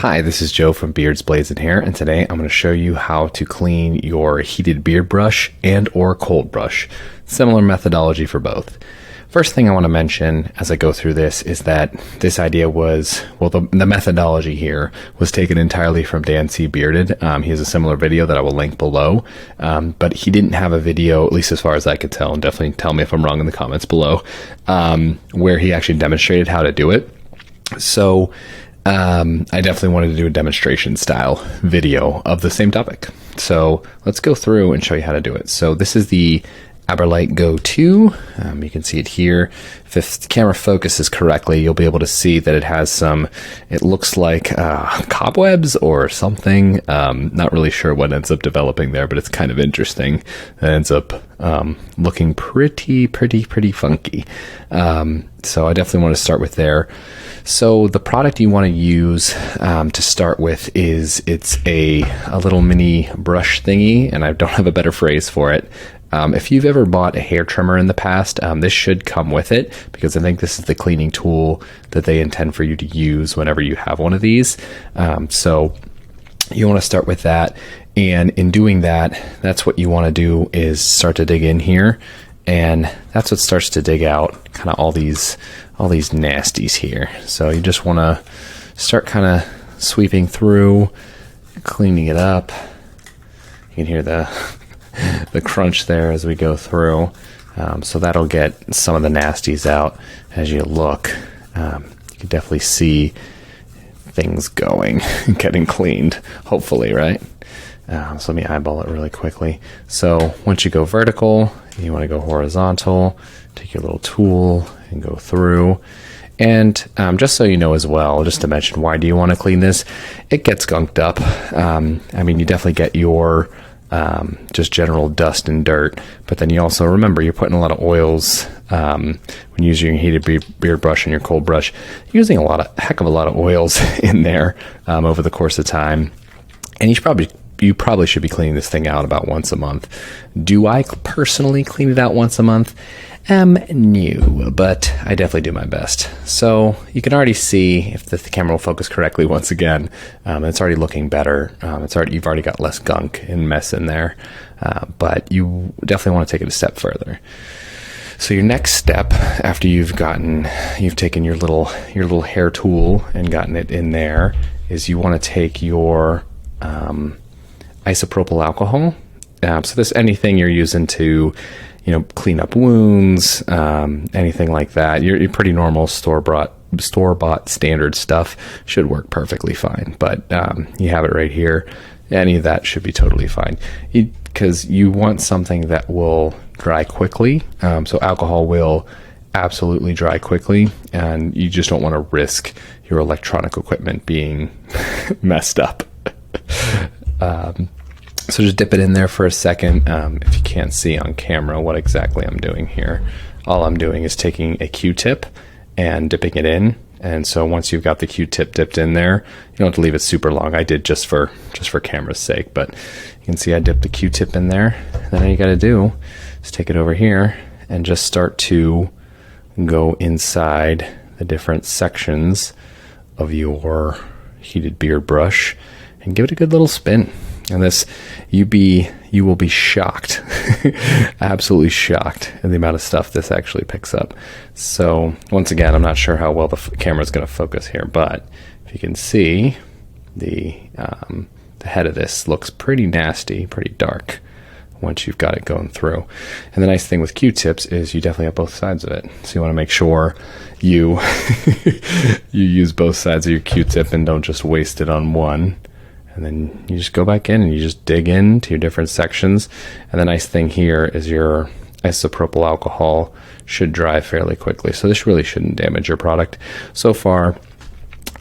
Hi, this is Joe from Beards, Blades, and Hair, and today I'm going to show you how to clean your heated beard brush and or cold brush. Similar methodology for both. First thing I want to mention as I go through this is that this idea was, well, the methodology here was taken entirely from Dan C. Bearded. He has a similar video that I will link below, but he didn't have a video, at least as far as I could tell, and definitely tell me if I'm wrong in the comments below, where he actually demonstrated how to do it. So I definitely wanted to do a demonstration style video of the same topic. So let's go through and show you how to do it. So this is the AberLite Go 2. You can see it here. If the camera focuses correctly, you'll be able to see that it has some, it looks like cobwebs or something. Not really sure what ends up developing there, but it's kind of interesting. It ends up looking pretty funky. So I definitely want to start with there. So the product you want to use to start with is, it's a little mini brush thingy, and I don't have a better phrase for it. If you've ever bought a hair trimmer in the past, this should come with it, because I think this is the cleaning tool that they intend for you to use whenever you have one of these. So you want to start with that, and in doing that, that's what you want to do, is start to dig in here, and that's what starts to dig out kind of all these nasties here. So you just want to start kind of sweeping through, cleaning it up. You can hear the crunch there as we go through. So that'll get some of the nasties out as you look. You can definitely see things going, getting cleaned, hopefully, right? So let me eyeball it really quickly. So once you go vertical, you want to go horizontal, take your little tool and go through. And just so you know as well, just to mention, why do you want to clean this? It gets gunked up. I mean, you definitely get your just general dust and dirt, but then you also remember you're putting a lot of oils when using your heated beard brush and your cold brush, you're using heck of a lot of oils in there over the course of time, and you probably should be cleaning this thing out about once a month. Do I personally clean it out once a month? No, but I definitely do my best. So you can already see, if the camera will focus correctly once again, it's already looking better. You've already got less gunk and mess in there, but you definitely want to take it a step further. So your next step, after you've taken your little hair tool and gotten it in there, is you want to take your isopropyl alcohol. So this, anything you're using to, clean up wounds, anything like that. Your pretty normal store-bought standard stuff should work perfectly fine. But you have it right here. Any of that should be totally fine, because you want something that will dry quickly. So alcohol will absolutely dry quickly, and you just don't want to risk your electronic equipment being messed up. So just dip it in there for a second. If you can't see on camera what exactly I'm doing here, all I'm doing is taking a Q-tip and dipping it in. And so once you've got the Q-tip dipped in there, you don't have to leave it super long. I did just for camera's sake, but you can see I dipped the Q-tip in there. And then all you got to do is take it over here and just start to go inside the different sections of your heated beard brush and give it a good little spin. And this, you will be shocked, absolutely shocked at the amount of stuff this actually picks up. So once again, I'm not sure how well the camera is going to focus here, but if you can see, the head of this looks pretty nasty, pretty dark once you've got it going through. And the nice thing with Q-tips is you definitely have both sides of it. So you want to make sure you use both sides of your Q-tip and don't just waste it on one. And then you just go back in and you just dig into your different sections. And the nice thing here is your isopropyl alcohol should dry fairly quickly. So this really shouldn't damage your product. So far,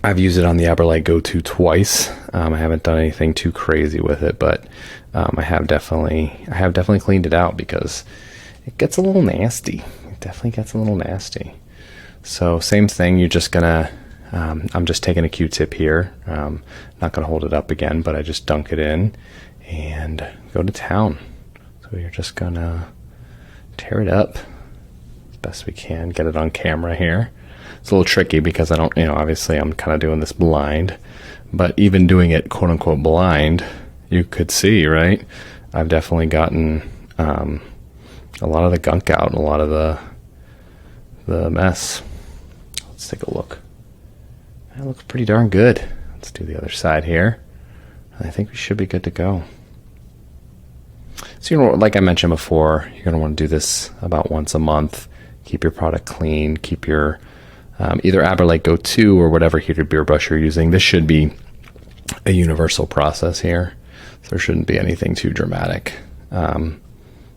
I've used it on the AberLite Go 2 twice. I haven't done anything too crazy with it, but I have definitely cleaned it out, because it gets a little nasty. It definitely gets a little nasty. So same thing, you're just gonna, I'm just taking a Q-tip here. Not going to hold it up again, but I just dunk it in and go to town. So you're just going to tear it up as best we can, get it on camera here. It's a little tricky because I don't, obviously I'm kind of doing this blind, But even doing it quote unquote blind, you could see, right? I've definitely gotten a lot of the gunk out, and a lot of the mess. Let's take a look. That looks pretty darn good. Let's do the other side here. I think we should be good to go. So, like I mentioned before, you're going to want to do this about once a month. Keep your product clean. Keep your either Aberlite Go 2 or whatever heated beer brush you're using. This should be a universal process here. So there shouldn't be anything too dramatic.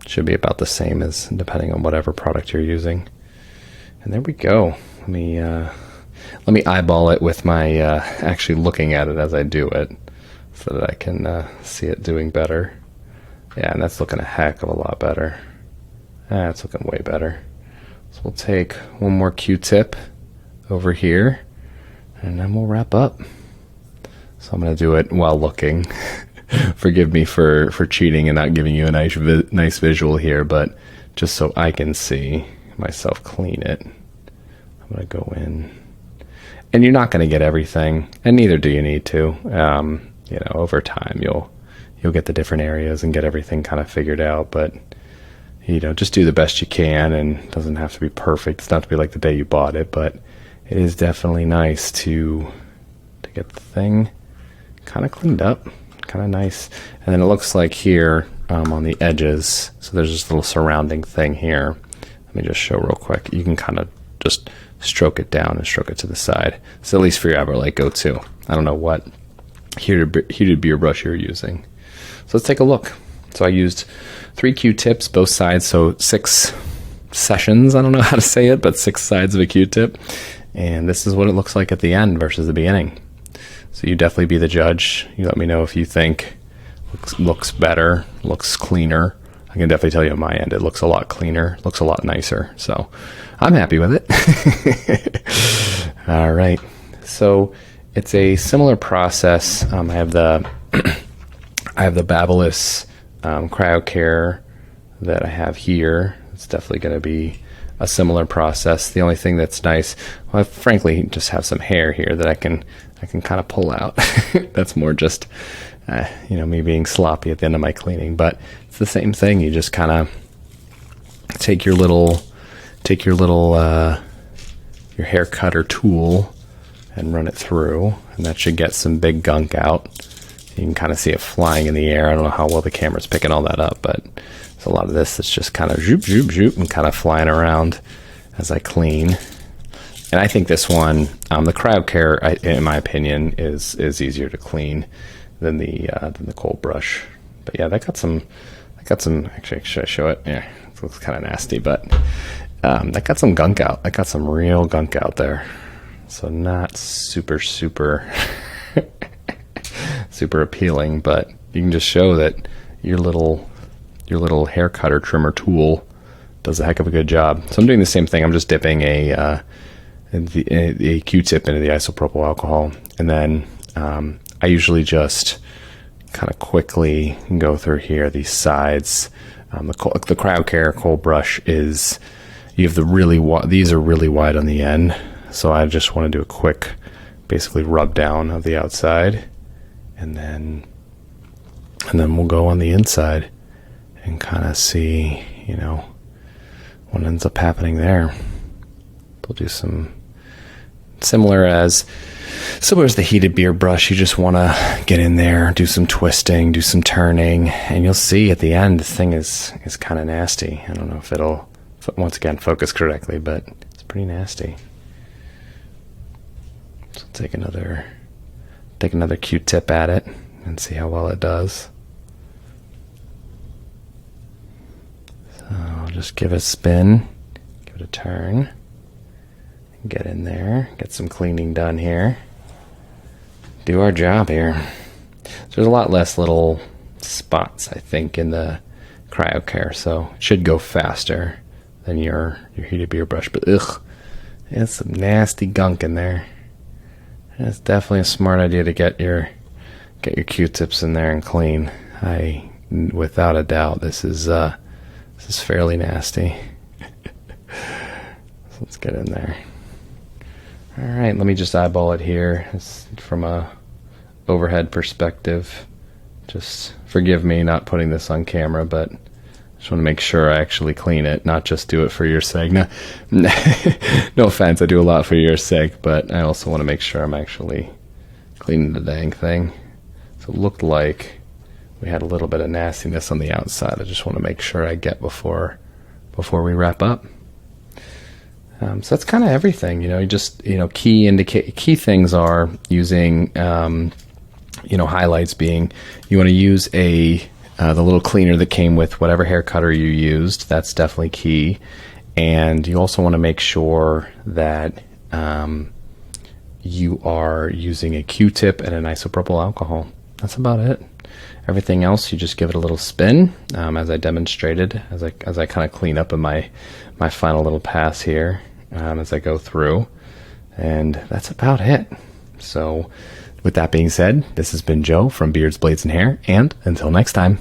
Should be about the same as depending on whatever product you're using. And there we go. Let me eyeball it with my actually looking at it as I do it, so that I can see it doing better. Yeah, and that's looking a heck of a lot better. That's looking way better. So we'll take one more Q-tip over here, and then we'll wrap up. So I'm going to do it while looking. Forgive me for cheating and not giving you a nice visual here, but just so I can see myself clean it, I'm going to go in. And you're not going to get everything, and neither do you need to. Over time you'll get the different areas and get everything kind of figured out, but just do the best you can, and it doesn't have to be perfect. It's not to be like the day you bought it, but it is definitely nice to get the thing kind of cleaned up, kind of nice. And then it looks like here on the edges, so there's this little surrounding thing here. Let me just show real quick. You can kind of just stroke it down and stroke it to the side. So at least for your Aberlite Go 2. I don't know what heated beer brush you're using. So let's take a look. So I used 3 Q-tips, both sides, so 6 sessions, I don't know how to say it, but 6 sides of a Q-tip. And this is what it looks like at the end versus the beginning. So you definitely be the judge. You let me know if you think looks better, looks cleaner. I can definitely tell you on my end, it looks a lot cleaner, looks a lot nicer. So I'm happy with it. All right. So it's a similar process. I have the Babyliss CryoCare that I have here. It's definitely going to be a similar process. The only thing that's nice, well, I frankly just have some hair here that I can kind of pull out. That's more just me being sloppy at the end of my cleaning, but it's the same thing. You just kind of take your hair cutter tool and run it through, and that should get some big gunk out. You can kind of see it flying in the air. I don't know how well the camera's picking all that up, but there's a lot of this that's just kind of zoop, zoop, zoop, and kind of flying around as I clean. And I think this one, the CryoCare, in my opinion, is easier to clean than the cold brush. But yeah, that got some. Actually, should I show it? Yeah, it looks kind of nasty, but that got some gunk out. That got some real gunk out there. So not super super appealing, but you can just show that your little hair cutter trimmer tool does a heck of a good job. So I'm doing the same thing. I'm just dipping a Q-tip into the isopropyl alcohol, and then I usually just kind of quickly go through here these sides. The CryoCare cold brush is, you have these are really wide on the end, so I just want to do a quick basically rub down of the outside, and then we'll go on the inside and kind of see what ends up happening there. We'll do some similar as the heated beer brush. You just want to get in there, do some twisting, do some turning, and you'll see at the end this thing is kind of nasty. I don't know if it'll once again focus correctly, but it's pretty nasty. So take another Q-tip at it and see how well it does. So I'll just give it a spin, give it a turn, get in there, get some cleaning done here, do our job here. So there's a lot less little spots, I think, in the CryoCare, so it should go faster than your heated beer brush. But there's some nasty gunk in there. It's definitely a smart idea to get your Q-tips in there and clean. Without a doubt, this is fairly nasty. So let's get in there. All right, let me just eyeball it here. It's from a overhead perspective. Just forgive me not putting this on camera, but I just want to make sure I actually clean it, not just do it for your sake. No, no offense, I do a lot for your sake, but I also want to make sure I'm actually cleaning the dang thing. So it looked like we had a little bit of nastiness on the outside. I just want to make sure I get before we wrap up. So that's kind of everything. Key things are using highlights being, you want to use the little cleaner that came with whatever hair cutter you used. That's definitely key. And you also want to make sure that you are using a Q-tip and an isopropyl alcohol. That's about it. Everything else, you just give it a little spin, as I demonstrated, as I kind of clean up in my final little pass here, as I go through. And that's about it. So with that being said, this has been Joe from Beards, Blades, and Hair, and until next time.